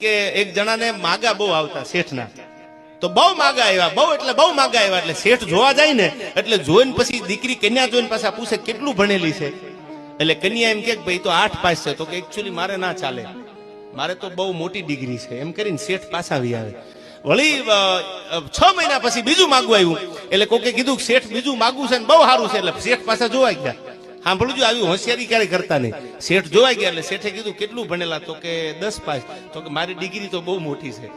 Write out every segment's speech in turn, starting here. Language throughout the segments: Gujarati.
કે એક જણાને માગા બહુ આવતા શેઠના, તો બહુ માગા આવ્યા, બહુ એટલે બહુ માગા આવ્યા. એટલે શેઠ જોવા જાય ને એટલે જોઈને પછી દીકરી કન્યા જોઈને પાછા પૂછે કેટલું ભણેલી છે. એટલે કન્યા એમ કે ભાઈ તો 8 પાસ છે. તો કે એકચ્યુઅલી મારે ના ચાલે, મારે તો બહુ મોટી ડિગ્રી છે. એમ કરીને શેઠ પાછા આવી આવે. વળી 6 મહિના પછી બીજું માગવું આવ્યું. એટલે કોકે કીધું શેઠ બીજું માગવું છે ને બહુ સારું છે. એટલે શેઠ પાછા જોવા ગયા. સાંભળજો, આવી હોશિયારી ક્યારે કરતા નહીં. શેઠ જોવા ગયા એટલે શેઠે કીધું કેટલું ભણેલા? તો કે 10 પાસ. તો કે મારી ડિગ્રી તો બહુ મોટી છે,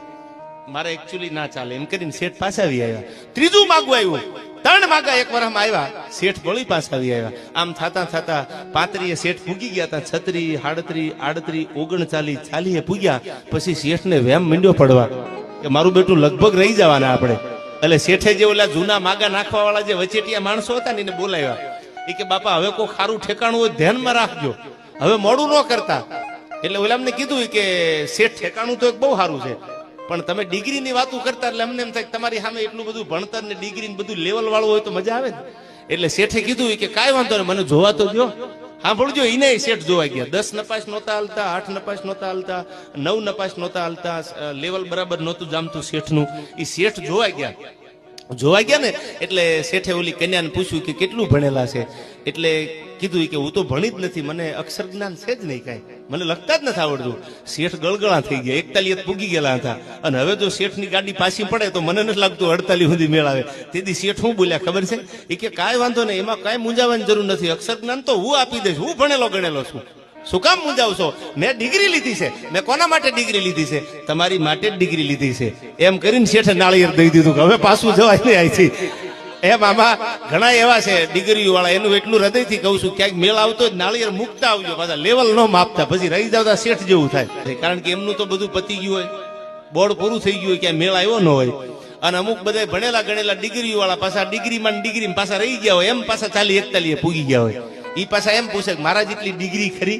મારે એકચ્યુઅલી ના ચાલે. એમ કરીને શેઠ પાછા આવી આવ્યા. ત્રીજું માગવું આવ્યું. 3 માગા એક વર્ષમાં આવ્યા. શેઠ વળી પાછા આવી આવ્યા. આમ થતા થતા 35 શેઠ પૂગી ગયા હતા. 36, 38, 39, 40 પૂગ્યા. પછી શેઠને વેમ માંડ્યો પડવા કે મારું બેટું લગભગ રહી જવાના આપણે. એટલે શેઠે જે ઓલા જૂના માગા નાખવા વાળા જે વચેટિયા માણસો હતા ને એને બોલાવ્યા. એ કે બાપા હવે કોઈ ખારું ઠેકાણું હોય ધ્યાનમાં રાખજો, હવે મોડું ન કરતા. એટલે ઓલા અમને કીધું કે શેઠ ઠેકાણું તો એક બહુ સારું છે, પણ તમે ડિગ્રીની વાતો કરતા એટલે અમને એમ થાય તમારી સામે એટલું બધું ભણતર ને ડિગ્રી બધું લેવલ વાળું હોય તો મજા આવે ને. એટલે શેઠે કીધું કે કાંઈ વાંધો નહીં, મને જોવા તો દો. સાંભળજો, એને શેઠ જોવા ગયા. 10 નપાસ નહોતા હાલતા, 8 નપાસ નહોતા હાલતા, 9 નપાસ નહોતા હાલતા, લેવલ બરાબર નહોતું જામતું શેઠનું. એ શેઠ જોવા ગયા ને એટલે શેઠે ઓલી કન્યાને પૂછ્યું કે કેટલું ભણેલા છે? એટલે કીધું કે હું તો ભણી જ નથી, મને અક્ષર જ્ઞાન છે જ નહીં, કાંઈ મને લખતા જ નથી આવડતું. શેઠ ગળગળા થઈ ગયા, 41 પૂગી ગયેલા હતા. અને હવે જો શેઠની ગાડી પાછી પડે તો મને નથી લાગતું 48 સુધી મેળ આવે. તેથી શેઠ હું બોલ્યા ખબર છે? એ કે કાંઈ વાંધો નહીં, એમાં કાંઈ મૂંઝાવાની જરૂર નથી, અક્ષર જ્ઞાન તો હું આપી દઈશ, હું ભણેલો ગણેલો છું. શું કામ મૂંઝાવશો? મેં ડિગ્રી લીધી છે. મેં કોના માટે ડિગ્રી લીધી છે? તમારી માટે જ ડિગ્રી લીધી છે. એમ કરીને શેઠે નાળિયેર દઈ દીધું કે હવે પાછું જવાય નહીં અહીંથી. એમ આમાં ઘણા એવા છે ડિગ્રીઓ વાળા, એનું એટલું હૃદયથી કહું છું ક્યાંક મેળ આવતો જ નાળિયેર મૂકતા આવજો, પાછા લેવલ ન માપતા, પછી રહી જાવતા શેઠ જેવું થાય. કારણ કે એમનું તો બધું પતી ગયું હોય, બોર્ડ પૂરું થઈ ગયું હોય, ક્યાંય મેળ આવ્યો ન હોય. અને અમુક બધા ભણેલા ગણેલા ડિગ્રી વાળા પાછા ડિગ્રીમાં ડિગ્રી પાછા રહી ગયા હોય, એમ પાછા 40 41 પૂગી ગયા હોય. એ પાછા એમ પૂછે મારા જેટલી ડિગ્રી ખરી?